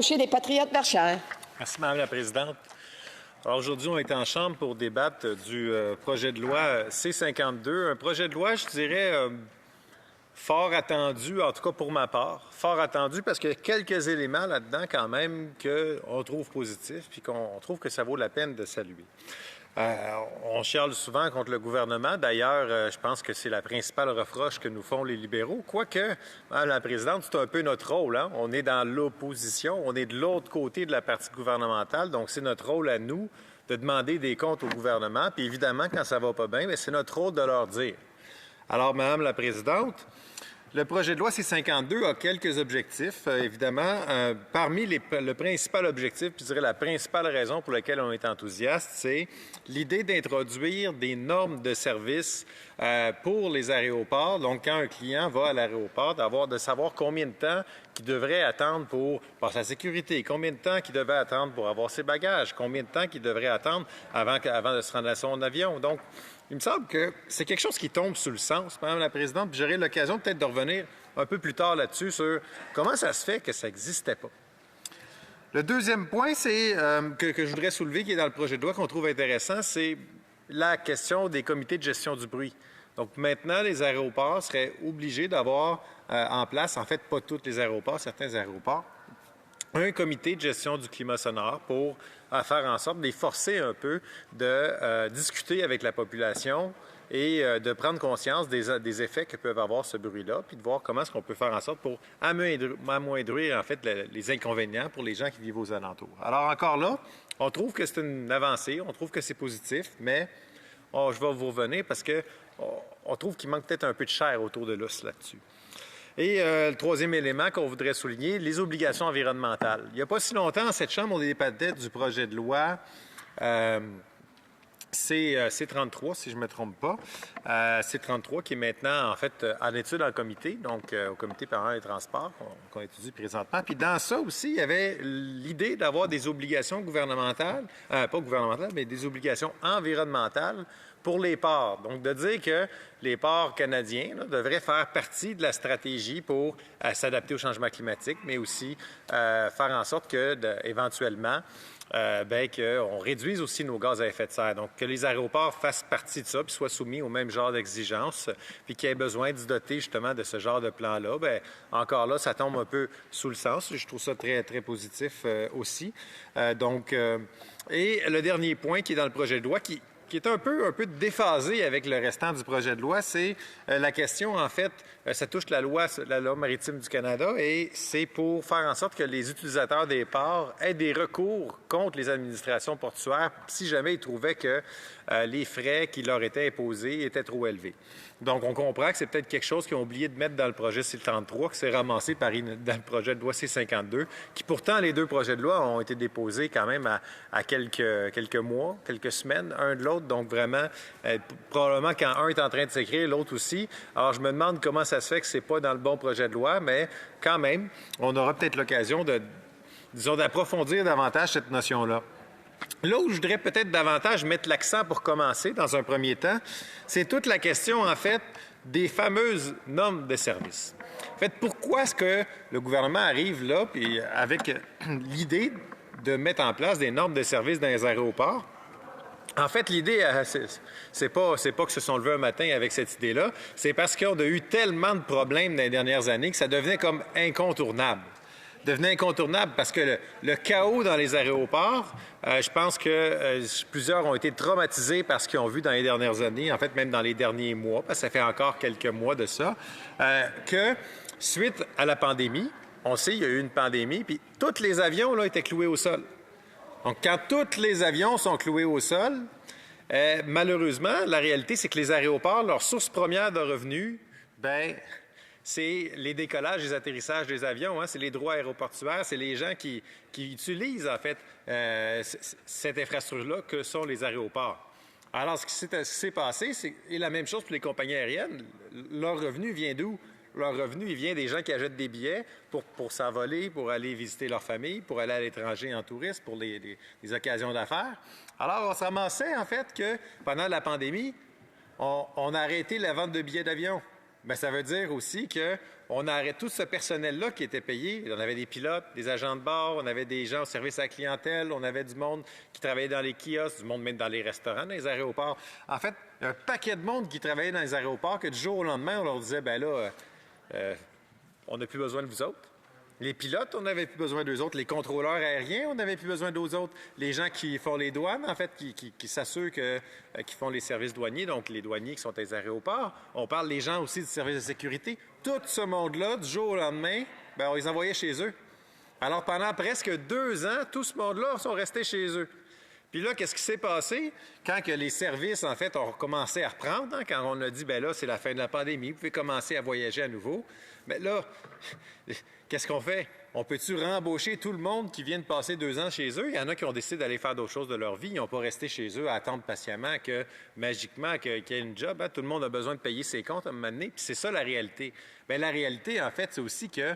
Boucher des Patriotes Verchères. Merci, Mme la Présidente. Alors aujourd'hui, on est en Chambre pour débattre du projet de loi C-52, un projet de loi, je dirais, fort attendu, en tout cas pour ma part, fort attendu parce qu'il y a quelques éléments là-dedans quand même qu'on trouve positifs puis qu'on trouve que ça vaut la peine de saluer. On chiale souvent contre le gouvernement. D'ailleurs, je pense que c'est la principale reproche que nous font les libéraux. Quoique, Mme la Présidente, c'est un peu notre rôle. Hein? On est dans l'opposition, on est de l'autre côté de la partie gouvernementale, donc c'est notre rôle à nous de demander des comptes au gouvernement. Puis évidemment, quand ça va pas bien, c'est notre rôle de leur dire. Alors, Mme la Présidente, le projet de loi C-52 a quelques objectifs, évidemment. Parmi le principal objectif, puis je dirais la principale raison pour laquelle on est enthousiaste, c'est l'idée d'introduire des normes de service pour les aéroports. Donc, quand un client va à l'aéroport, de savoir combien de temps qu'il devrait attendre pour sa sécurité, combien de temps qu'il devait attendre pour avoir ses bagages, combien de temps qu'il devrait attendre avant de se rendre à son avion. Donc, il me semble que c'est quelque chose qui tombe sous le sens, Mme la Présidente, puis j'aurai l'occasion peut-être de revenir un peu plus tard là-dessus sur comment ça se fait que ça n'existait pas. Le deuxième point que je voudrais soulever, qui est dans le projet de loi qu'on trouve intéressant, c'est la question des comités de gestion du bruit. Donc maintenant, les aéroports seraient obligés d'avoir en place, en fait, pas tous les aéroports, certains aéroports, un comité de gestion du climat sonore pour faire en sorte de les forcer un peu de discuter avec la population et de prendre conscience des effets que peuvent avoir ce bruit-là, puis de voir comment est-ce qu'on peut faire en sorte pour amoindrir en fait les inconvénients pour les gens qui vivent aux alentours. Alors encore là, on trouve que c'est une avancée, on trouve que c'est positif, mais je vais vous revenir parce qu'on trouve qu'il manque peut-être un peu de chair autour de l'os là-dessus. Et le troisième élément qu'on voudrait souligner, les obligations environnementales. Il n'y a pas si longtemps, dans cette Chambre, on débattait du projet de loi C-33, si je ne me trompe pas. C-33 qui est maintenant, en fait, en étude en comité, donc au Comité permanent des transports, qu'on étudie présentement. Puis dans ça aussi, il y avait l'idée d'avoir des obligations gouvernementales, pas gouvernementales, mais des obligations environnementales pour les ports. Donc, de dire que les ports canadiens devraient faire partie de la stratégie pour s'adapter au changement climatique, mais aussi faire en sorte que, éventuellement, qu'on réduise aussi nos gaz à effet de serre. Donc, que les aéroports fassent partie de ça, puis soient soumis au même genre d'exigences, puis qu'il y ait besoin de se doter justement de ce genre de plan-là. Encore là, ça tombe un peu sous le sens. Je trouve ça très, très positif aussi. Et le dernier point qui est dans le projet de loi, qui est un peu déphasé avec le restant du projet de loi, c'est la question, en fait, ça touche la loi maritime du Canada et c'est pour faire en sorte que les utilisateurs des ports aient des recours contre les administrations portuaires si jamais ils trouvaient que les frais qui leur étaient imposés étaient trop élevés. Donc, on comprend que c'est peut-être quelque chose qu'ils ont oublié de mettre dans le projet C-33, qui s'est ramassé dans le projet de loi C-52, qui pourtant, les deux projets de loi ont été déposés quand même à quelques mois, quelques semaines, un de l'autre. Donc, vraiment, probablement quand un est en train de s'écrire, l'autre aussi. Alors, je me demande comment ça se fait que ce n'est pas dans le bon projet de loi, mais quand même, on aura peut-être l'occasion d'approfondir davantage cette notion-là. Là où je voudrais peut-être davantage mettre l'accent pour commencer, dans un premier temps, c'est toute la question, en fait, des fameuses normes de service. En fait, pourquoi est-ce que le gouvernement arrive là, puis avec l'idée de mettre en place des normes de service dans les aéroports? En fait, l'idée, c'est pas que se sont levés un matin avec cette idée-là, c'est parce qu'on a eu tellement de problèmes dans les dernières années que ça devenait comme incontournable. Devenait incontournable parce que le chaos dans les aéroports, je pense que plusieurs ont été traumatisés par ce qu'ils ont vu dans les dernières années, en fait même dans les derniers mois, parce que ça fait encore quelques mois de ça, que suite à la pandémie, on sait il y a eu une pandémie, puis tous les avions là étaient cloués au sol. Donc quand tous les avions sont cloués au sol, malheureusement, la réalité c'est que les aéroports, leur source première de revenus, c'est les décollages, les atterrissages des avions, hein, c'est les droits aéroportuaires, c'est les gens qui utilisent, en fait, cette infrastructure-là que sont les aéroports. Alors, ce qui s'est passé, c'est la même chose pour les compagnies aériennes. Leur revenu vient d'où? Leur revenu, il vient des gens qui achètent des billets pour s'envoler, pour aller visiter leur famille, pour aller à l'étranger en tourisme, pour des occasions d'affaires. Alors, on se ramassait, en fait, que pendant la pandémie, on a arrêté la vente de billets d'avion. bien, ça veut dire aussi qu'on arrête tout ce personnel-là qui était payé. On avait des pilotes, des agents de bord, on avait des gens au service à la clientèle, on avait du monde qui travaillait dans les kiosques, du monde même dans les restaurants, dans les aéroports. En fait, un paquet de monde qui travaillait dans les aéroports que du jour au lendemain, on leur disait, bien là, on n'a plus besoin de vous autres. Les pilotes, on n'avait plus besoin d'eux autres. Les contrôleurs aériens, on n'avait plus besoin d'eux autres. Les gens qui font les douanes, en fait, qui s'assurent qui font les services douaniers, donc les douaniers qui sont à les aéroports. On parle des gens aussi du service de sécurité. Tout ce monde-là, du jour au lendemain, bien, on les envoyait chez eux. Alors, pendant presque 2 ans, tout ce monde-là sont restés chez eux. Puis là, qu'est-ce qui s'est passé? Quand que les services, en fait, ont commencé à reprendre, hein, quand on a dit, bien là, c'est la fin de la pandémie, vous pouvez commencer à voyager à nouveau. Mais là, qu'est-ce qu'on fait? On peut-tu rembaucher tout le monde qui vient de passer 2 ans chez eux? Il y en a qui ont décidé d'aller faire d'autres choses de leur vie. Ils n'ont pas resté chez eux à attendre patiemment que, magiquement, qu'il y ait une job. Hein? Tout le monde a besoin de payer ses comptes à un moment donné. Puis c'est ça la réalité. Bien, la réalité, en fait, c'est aussi que,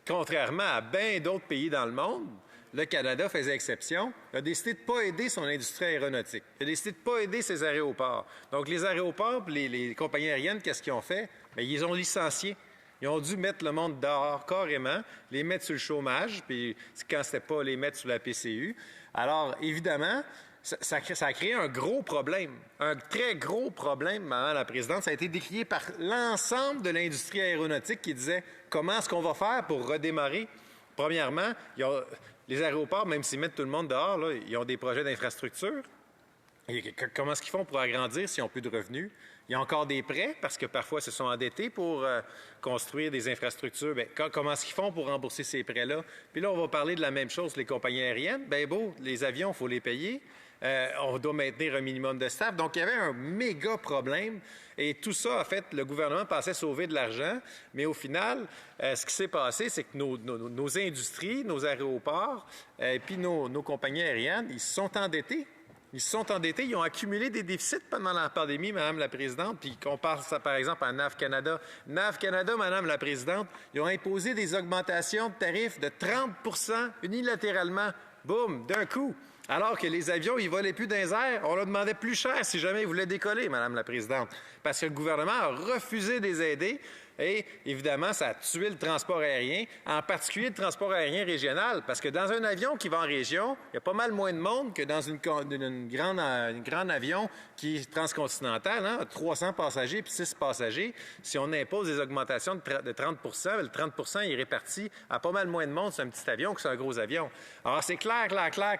contrairement à bien d'autres pays dans le monde, le Canada faisait exception, a décidé de ne pas aider son industrie aéronautique. Il a décidé de ne pas aider ses aéroports. Donc, les aéroports et les compagnies aériennes, qu'est-ce qu'ils ont fait? Bien, ils ont licencié. Ils ont dû mettre le monde dehors carrément, les mettre sur le chômage, puis quand c'était pas, les mettre sur la PCU. Alors, évidemment, ça a créé un gros problème, un très gros problème, Madame la Présidente. Ça a été décrié par l'ensemble de l'industrie aéronautique qui disait comment est-ce qu'on va faire pour redémarrer. Premièrement, les aéroports, même s'ils mettent tout le monde dehors, là, ils ont des projets d'infrastructure. Comment est-ce qu'ils font pour agrandir s'ils n'ont plus de revenus? Il y a encore des prêts, parce que parfois, ils se sont endettés pour construire des infrastructures. Bien, comment est-ce qu'ils font pour rembourser ces prêts-là? Puis là, on va parler de la même chose, les compagnies aériennes. Bien beau, les avions, il faut les payer. On doit maintenir un minimum de staff. Donc, il y avait un méga problème. Et tout ça, en fait, le gouvernement pensait sauver de l'argent. Mais au final, ce qui s'est passé, c'est que nos industries, nos aéroports, et puis nos compagnies aériennes, ils se sont endettés. Ils se sont endettés, ils ont accumulé des déficits pendant la pandémie, Madame la Présidente, puis qu'on parle ça, par exemple, à NAV Canada. NAV Canada, Madame la Présidente, ils ont imposé des augmentations de tarifs de 30 unilatéralement, boum, d'un coup. Alors que les avions, ils volaient plus dans les airs, on leur demandait plus cher si jamais ils voulaient décoller, Madame la Présidente, parce que le gouvernement a refusé de les aider. Et évidemment, ça a tué le transport aérien, en particulier le transport aérien régional, parce que dans un avion qui va en région, il y a pas mal moins de monde que dans une grande avion qui est transcontinentale, hein, 300 passagers puis 6 passagers. Si on impose des augmentations de 30 le 30 il est réparti à pas mal moins de monde sur un petit avion que sur un gros avion. Alors, c'est clair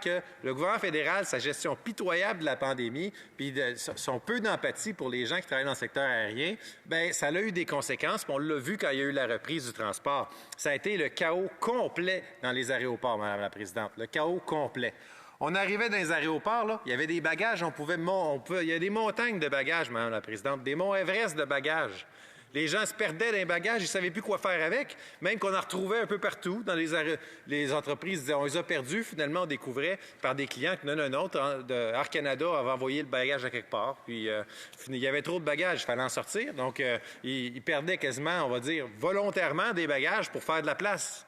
que le gouvernement fédéral, sa gestion pitoyable de la pandémie, puis son peu d'empathie pour les gens qui travaillent dans le secteur aérien, bien, ça a eu des conséquences. On l'a vu quand il y a eu la reprise du transport. Ça a été le chaos complet dans les aéroports, Madame la Présidente. Le chaos complet. On arrivait dans les aéroports, là, il y avait des bagages, il y a des montagnes de bagages, Madame la Présidente, des monts Everest de bagages. Les gens se perdaient dans les bagages, ils ne savaient plus quoi faire avec, même qu'on en retrouvait un peu partout. Dans les entreprises disaient, on les a perdus. Finalement, on découvrait par des clients que non, Air Canada avait envoyé le bagage à quelque part. Puis, il y avait trop de bagages, il fallait en sortir. Donc, ils perdaient quasiment, on va dire, volontairement des bagages pour faire de la place.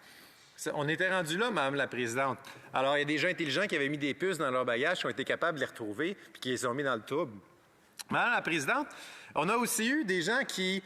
On était rendu là, Madame la Présidente. Alors, il y a des gens intelligents qui avaient mis des puces dans leurs bagages, qui ont été capables de les retrouver, puis qui les ont mis dans le tube. Madame la Présidente, on a aussi eu des gens qui,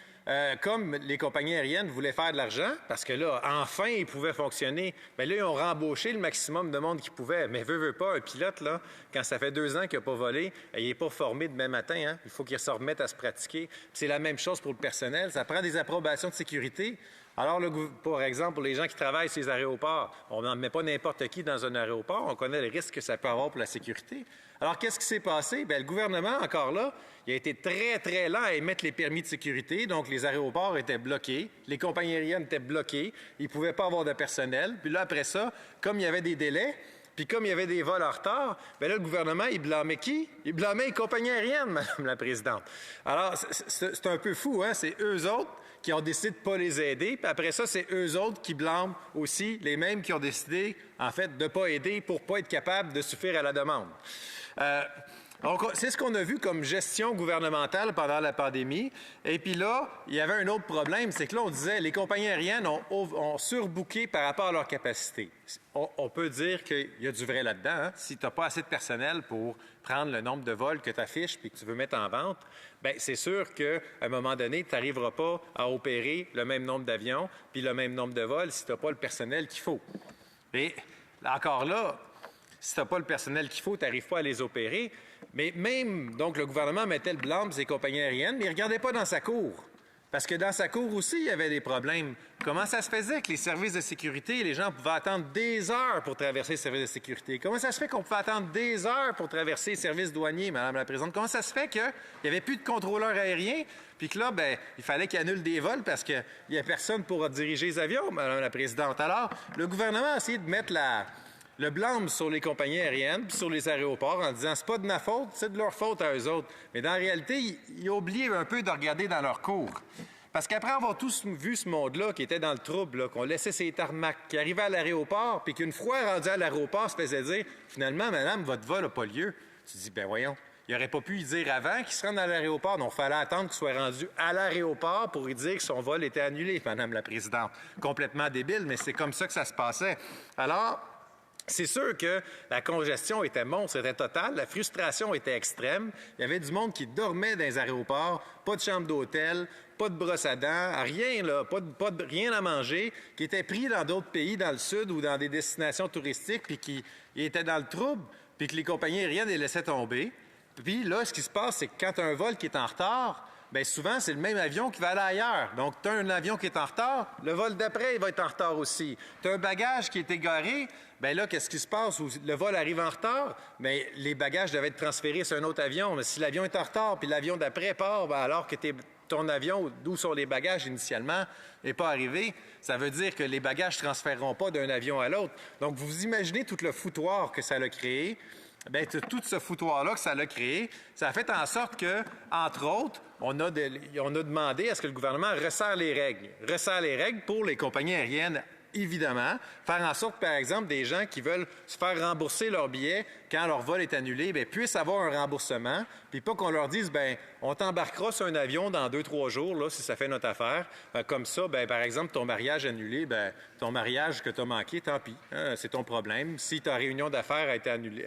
comme les compagnies aériennes, voulaient faire de l'argent, parce que là, enfin, ils pouvaient fonctionner. Bien là, ils ont rembauché le maximum de monde qu'ils pouvaient. Mais veut pas, un pilote, là, quand ça fait 2 ans qu'il n'a pas volé, il n'est pas formé demain matin. Hein? Il faut qu'il se remette à se pratiquer. C'est la même chose pour le personnel. Ça prend des approbations de sécurité. Alors, par exemple, pour les gens qui travaillent sur les aéroports, on n'en met pas n'importe qui dans un aéroport. On connaît les risques que ça peut avoir pour la sécurité. Alors, qu'est-ce qui s'est passé? Bien, le gouvernement, encore là, il a été très, très lent à émettre les permis de sécurité. Donc, les aéroports étaient bloqués. Les compagnies aériennes étaient bloquées. Ils ne pouvaient pas avoir de personnel. Puis là, après ça, comme il y avait des délais, puis comme il y avait des vols en retard, bien là, le gouvernement, il blâmait qui? Il blâmait les compagnies aériennes, Madame la Présidente. Alors, c'est un peu fou, hein? C'est eux autres qui ont décidé de ne pas les aider. Puis après ça, c'est eux autres qui blâment aussi les mêmes qui ont décidé, en fait, de ne pas aider pour ne pas être capables de suffire à la demande. Donc, c'est ce qu'on a vu comme gestion gouvernementale pendant la pandémie. Et puis là, il y avait un autre problème, c'est que là, on disait les compagnies aériennes ont surbooké par rapport à leur capacité. On peut dire qu'il y a du vrai là-dedans. Hein? Si tu n'as pas assez de personnel pour prendre le nombre de vols que tu affiches et que tu veux mettre en vente, bien, c'est sûr qu'à un moment donné, tu n'arriveras pas à opérer le même nombre d'avions puis le même nombre de vols si tu n'as pas le personnel qu'il faut. Et encore là, si tu n'as pas le personnel qu'il faut, tu n'arrives pas à les opérer. Mais même, donc, le gouvernement mettait le blâme sur ces compagnies aériennes, mais il ne regardait pas dans sa cour. Parce que dans sa cour aussi, il y avait des problèmes. Comment ça se faisait que les services de sécurité, les gens pouvaient attendre des heures pour traverser les services de sécurité? Comment ça se fait qu'on pouvait attendre des heures pour traverser les services douaniers, Madame la Présidente? Comment ça se fait qu'il n'y avait plus de contrôleurs aériens, puis que là, bien, il fallait qu'ils annulent des vols parce qu'il n'y a personne pour diriger les avions, Madame la Présidente? Alors, le gouvernement a essayé de mettre le blâme sur les compagnies aériennes puis sur les aéroports en disant c'est pas de ma faute, c'est de leur faute à eux autres. Mais dans la réalité, ils ont oublié un peu de regarder dans leur cours. Parce qu'après avoir tous vu ce monde-là qui était dans le trouble, qu'on laissait ses tarmacs, qui arrivait à l'aéroport, puis qu'une fois rendu à l'aéroport, se faisait dire finalement, madame, votre vol n'a pas lieu. Tu dis, ben voyons, il n'aurait pas pu y dire avant qu'il se rende à l'aéroport. Donc, il fallait attendre qu'il soit rendu à l'aéroport pour lui dire que son vol était annulé, Madame la Présidente. Complètement débile, mais c'est comme ça que ça se passait. Alors, c'est sûr que la congestion était monstre, était totale, la frustration était extrême. Il y avait du monde qui dormait dans les aéroports, pas de chambre d'hôtel, pas de brosse à dents, rien, là, rien à manger, qui étaient pris dans d'autres pays, dans le sud ou dans des destinations touristiques, puis qui étaient dans le trouble, puis que les compagnies aériennes les laissaient tomber. Puis là, ce qui se passe, c'est que quand tu as un vol qui est en retard, bien souvent, c'est le même avion qui va aller ailleurs. Donc, tu as un avion qui est en retard, le vol d'après, il va être en retard aussi. Tu as un bagage qui est égaré, bien là, qu'est-ce qui se passe? Le vol arrive en retard, bien, les bagages devaient être transférés sur un autre avion. Mais si l'avion est en retard, puis l'avion d'après part, bien, alors que ton avion, d'où sont les bagages initialement, n'est pas arrivé, ça veut dire que les bagages ne se transféreront pas d'un avion à l'autre. Donc, vous imaginez tout le foutoir que ça a créé. Bien, tout ce foutoir-là que ça a créé, ça a fait en sorte que, entre autres, on a demandé à ce que le gouvernement resserre les règles pour les compagnies aériennes, évidemment. Faire en sorte, par exemple, des gens qui veulent se faire rembourser leur billet quand leur vol est annulé, bien, puissent avoir un remboursement, puis pas qu'on leur dise, bien, on t'embarquera sur un avion dans 2-3 jours, là, si ça fait notre affaire. Comme ça, bien, par exemple, ton mariage annulé, bien, ton mariage que tu as manqué, tant pis, hein, c'est ton problème. Si ta réunion d'affaires a été annulée,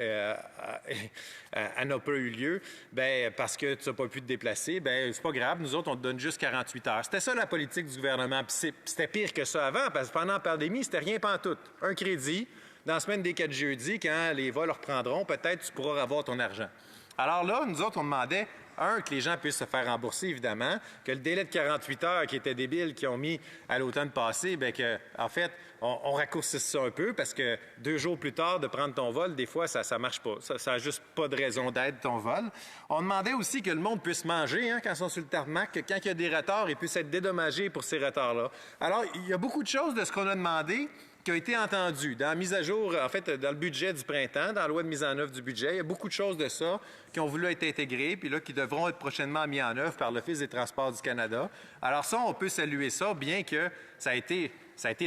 n'a pas eu lieu, bien, parce que tu n'as pas pu te déplacer, bien, c'est pas grave, nous autres, on te donne juste 48 heures. C'était ça la politique du gouvernement, puis c'était pire que ça avant, parce que pendant la pandémie, c'était rien pantoute. Un crédit, dans la semaine des 4 jeudis, quand les vols reprendront, peut-être tu pourras avoir ton argent. Alors là, nous autres, on demandait, que les gens puissent se faire rembourser, évidemment, que le délai de 48 heures qui était débile, qu'ils ont mis à l'automne passé, bien en fait, on raccourcisse ça un peu parce que 2 jours plus tard, de prendre ton vol, des fois, ça ne marche pas. Ça n'a juste pas de raison d'être, ton vol. On demandait aussi que le monde puisse manger quand ils sont sur le tarmac, que quand il y a des retards, ils puissent être dédommagés pour ces retards-là. Alors, il y a beaucoup de choses de ce qu'on a demandé qui a été entendu dans la mise à jour, en fait, dans le budget du printemps, dans la loi de mise en œuvre du budget. Il y a beaucoup de choses de ça qui ont voulu être intégrées, puis là, qui devront être prochainement mis en œuvre par l'Office des transports du Canada. Alors ça, on peut saluer ça, bien que ça a été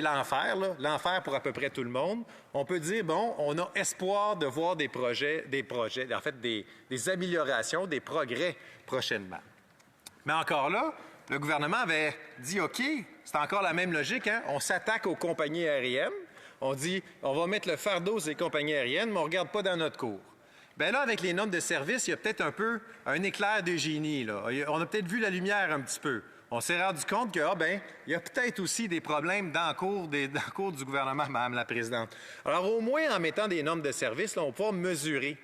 l'enfer, l'enfer pour à peu près tout le monde. On peut dire, bon, on a espoir de voir des projets, en fait, des améliorations, des progrès prochainement. Mais encore là, le gouvernement avait dit, OK, c'est encore la même logique, hein? On s'attaque aux compagnies aériennes. On dit, on va mettre le fardeau sur les compagnies aériennes, mais on ne regarde pas dans notre cours. Bien là, avec les normes de service, il y a peut-être un peu un éclair de génie, là. On a peut-être vu la lumière un petit peu. On s'est rendu compte que, il y a peut-être aussi des problèmes dans le cours du gouvernement, Madame la Présidente. Alors, au moins, en mettant des normes de service, là, on va pouvoir mesurer.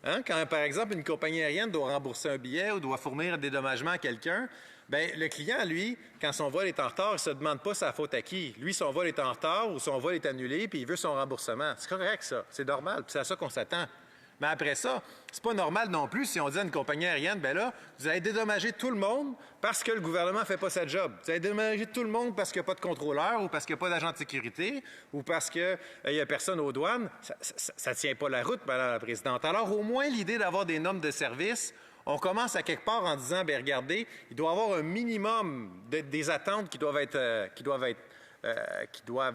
Hein? Quand, par exemple, une compagnie aérienne doit rembourser un billet ou doit fournir un dédommagement à quelqu'un, bien, le client, lui, quand son vol est en retard, il ne se demande pas sa faute à qui. Lui, son vol est en retard ou son vol est annulé, puis il veut son remboursement. C'est correct, ça. C'est normal, puis c'est à ça qu'on s'attend. Mais après ça, c'est pas normal non plus si on dit à une compagnie aérienne, bien là, vous allez dédommager tout le monde parce que le gouvernement ne fait pas sa job. Vous allez dédommager tout le monde parce qu'il n'y a pas de contrôleur ou parce qu'il n'y a pas d'agent de sécurité ou parce qu'il n'y a personne aux douanes. Ça ne tient pas la route, Madame la Présidente. Alors, au moins, l'idée d'avoir des normes de service, on commence à quelque part en disant, bien regardez, il doit y avoir un minimum des attentes qui doivent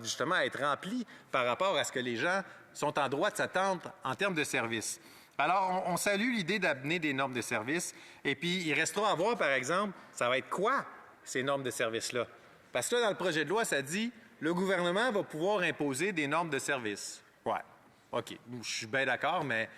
justement être remplies par rapport à ce que les gens sont en droit de s'attendre en termes de service. Alors, on salue l'idée d'amener des normes de service. Et puis, il restera à voir, par exemple, ça va être quoi ces normes de service-là? Parce que là, dans le projet de loi, ça dit le gouvernement va pouvoir imposer des normes de service. Ouais, OK. Je suis bien d'accord, mais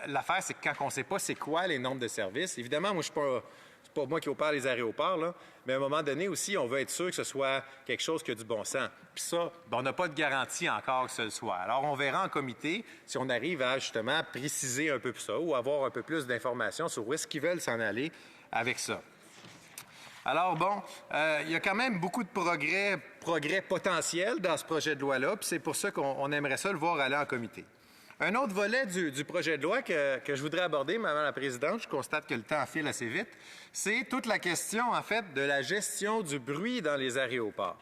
l'affaire, c'est que quand on ne sait pas c'est quoi les normes de service, évidemment, moi, je ne suis pas... C'est pas moi qui opère les aéroports, là, mais à un moment donné aussi, on veut être sûr que ce soit quelque chose qui a du bon sens. Puis ça, on n'a pas de garantie encore que ce le soit. Alors, on verra en comité si on arrive à justement préciser un peu ça ou avoir un peu plus d'informations sur où est-ce qu'ils veulent s'en aller avec ça. Alors bon, il y a quand même beaucoup de progrès potentiels dans ce projet de loi-là, puis c'est pour ça qu'on aimerait ça le voir aller en comité. Un autre volet du projet de loi que je voudrais aborder, Madame la Présidente, je constate que le temps file assez vite, c'est toute la question, en fait, de la gestion du bruit dans les aéroports.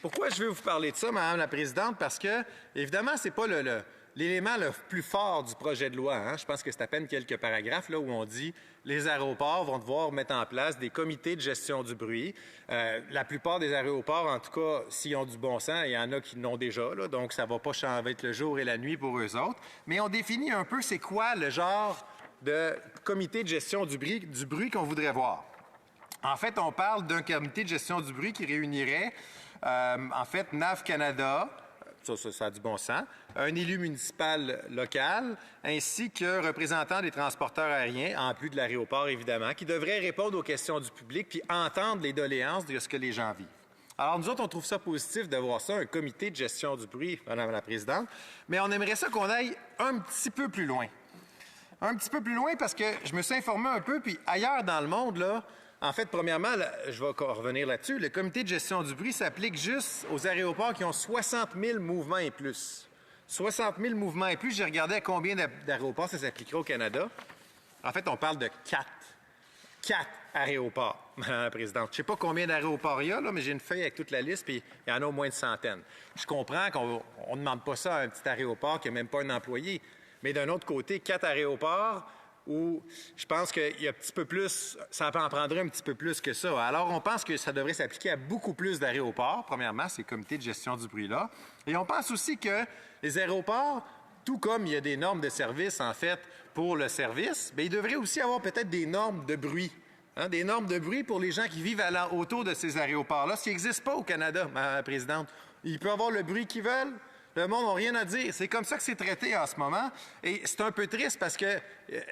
Pourquoi je veux vous parler de ça, Madame la Présidente? Parce que, évidemment, ce n'est pas l'élément le plus fort du projet de loi. Hein? Je pense que c'est à peine quelques paragraphes là, où on dit les aéroports vont devoir mettre en place des comités de gestion du bruit. La plupart des aéroports, en tout cas, s'ils ont du bon sens, il y en a qui l'ont déjà, là, donc ça ne va pas changer être le jour et la nuit pour eux autres. Mais on définit un peu c'est quoi le genre de comité de gestion du bruit qu'on voudrait voir. En fait, on parle d'un comité de gestion du bruit qui réunirait, en fait, NAV Canada, ça a du bon sens, un élu municipal local, ainsi qu'un représentant des transporteurs aériens, en plus de l'aéroport, évidemment, qui devrait répondre aux questions du public puis entendre les doléances de ce que les gens vivent. Alors, nous autres, on trouve ça positif de voir ça, un comité de gestion du bruit, Madame la Présidente, mais on aimerait ça qu'on aille un petit peu plus loin. Un petit peu plus loin parce que je me suis informé un peu, puis ailleurs dans le monde, là, en fait, premièrement, je vais revenir là-dessus, le comité de gestion du bruit s'applique juste aux aéroports qui ont 60 000 mouvements et plus. 60 000 mouvements et plus, j'ai regardé à combien d'aéroports ça s'appliquerait au Canada. En fait, on parle de 4 aéroports, Madame la Présidente. Je ne sais pas combien d'aéroports il y a, là, mais j'ai une feuille avec toute la liste, puis il y en a au moins une centaine. Je comprends qu'on ne demande pas ça à un petit aéroport qui n'a même pas un employé, mais d'un autre côté, 4 aéroports où je pense qu'il y a un petit peu plus, ça en prendrait un petit peu plus que ça. Alors, on pense que ça devrait s'appliquer à beaucoup plus d'aéroports, premièrement, ces comités de gestion du bruit-là. Et on pense aussi que les aéroports, tout comme il y a des normes de service, en fait, pour le service, bien, il devrait aussi avoir peut-être des normes de bruit. Hein, des normes de bruit pour les gens qui vivent autour de ces aéroports-là, ce qui n'existe pas au Canada, Madame la Présidente. Ils peuvent avoir le bruit qu'ils veulent. Le monde n'a rien à dire. C'est comme ça que c'est traité en ce moment. Et c'est un peu triste parce que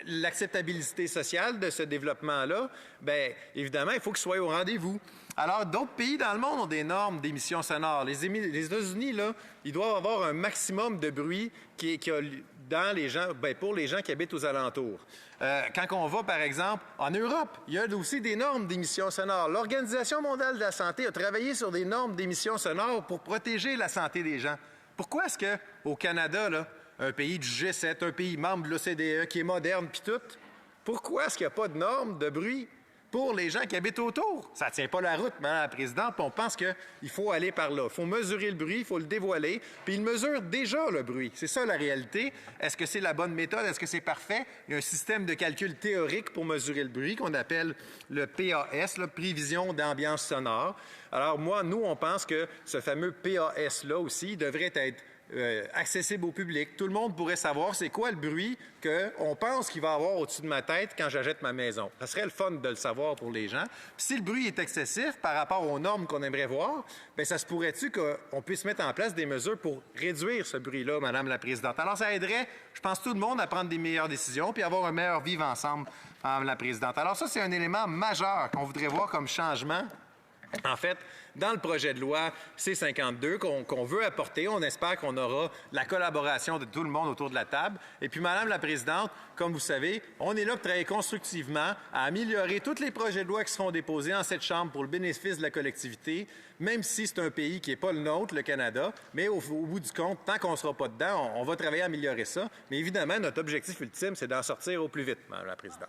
l'acceptabilité sociale de ce développement-là, bien, évidemment, il faut qu'il soit au rendez-vous. Alors, d'autres pays dans le monde ont des normes d'émissions sonores. Les États-Unis, là, ils doivent avoir un maximum de bruit qui a dans les gens, bien, pour les gens qui habitent aux alentours. Quand on va, par exemple, en Europe, il y a aussi des normes d'émissions sonores. L'Organisation mondiale de la santé a travaillé sur des normes d'émissions sonores pour protéger la santé des gens. Pourquoi est-ce qu'au Canada, là, un pays du G7, un pays membre de l'OCDE, qui est moderne puis tout, pourquoi est-ce qu'il n'y a pas de normes de bruit pour les gens qui habitent autour? Ça ne tient pas la route, Madame la Présidente, puis on pense qu'il faut aller par là. Il faut mesurer le bruit, il faut le dévoiler, puis il mesure déjà le bruit. C'est ça la réalité. Est-ce que c'est la bonne méthode? Est-ce que c'est parfait? Il y a un système de calcul théorique pour mesurer le bruit qu'on appelle le PAS, la prévision d'ambiance sonore. Alors nous, on pense que ce fameux PAS-là aussi devrait être accessible au public. Tout le monde pourrait savoir c'est quoi le bruit qu'on pense qu'il va y avoir au-dessus de ma tête quand j'achète ma maison. Ça serait le fun de le savoir pour les gens. Puis si le bruit est excessif par rapport aux normes qu'on aimerait voir, bien, ça se pourrait-tu qu'on puisse mettre en place des mesures pour réduire ce bruit-là, Madame la Présidente? Alors, ça aiderait, je pense, tout le monde à prendre des meilleures décisions puis avoir un meilleur vivre ensemble, Madame la Présidente. Alors ça, c'est un élément majeur qu'on voudrait voir comme changement. En fait, dans le projet de loi C-52 qu'on veut apporter, on espère qu'on aura la collaboration de tout le monde autour de la table. Et puis, Madame la Présidente, comme vous savez, on est là pour travailler constructivement à améliorer tous les projets de loi qui seront déposés en cette Chambre pour le bénéfice de la collectivité, même si c'est un pays qui n'est pas le nôtre, le Canada. Mais au bout du compte, tant qu'on ne sera pas dedans, on va travailler à améliorer ça. Mais évidemment, notre objectif ultime, c'est d'en sortir au plus vite, Madame la Présidente.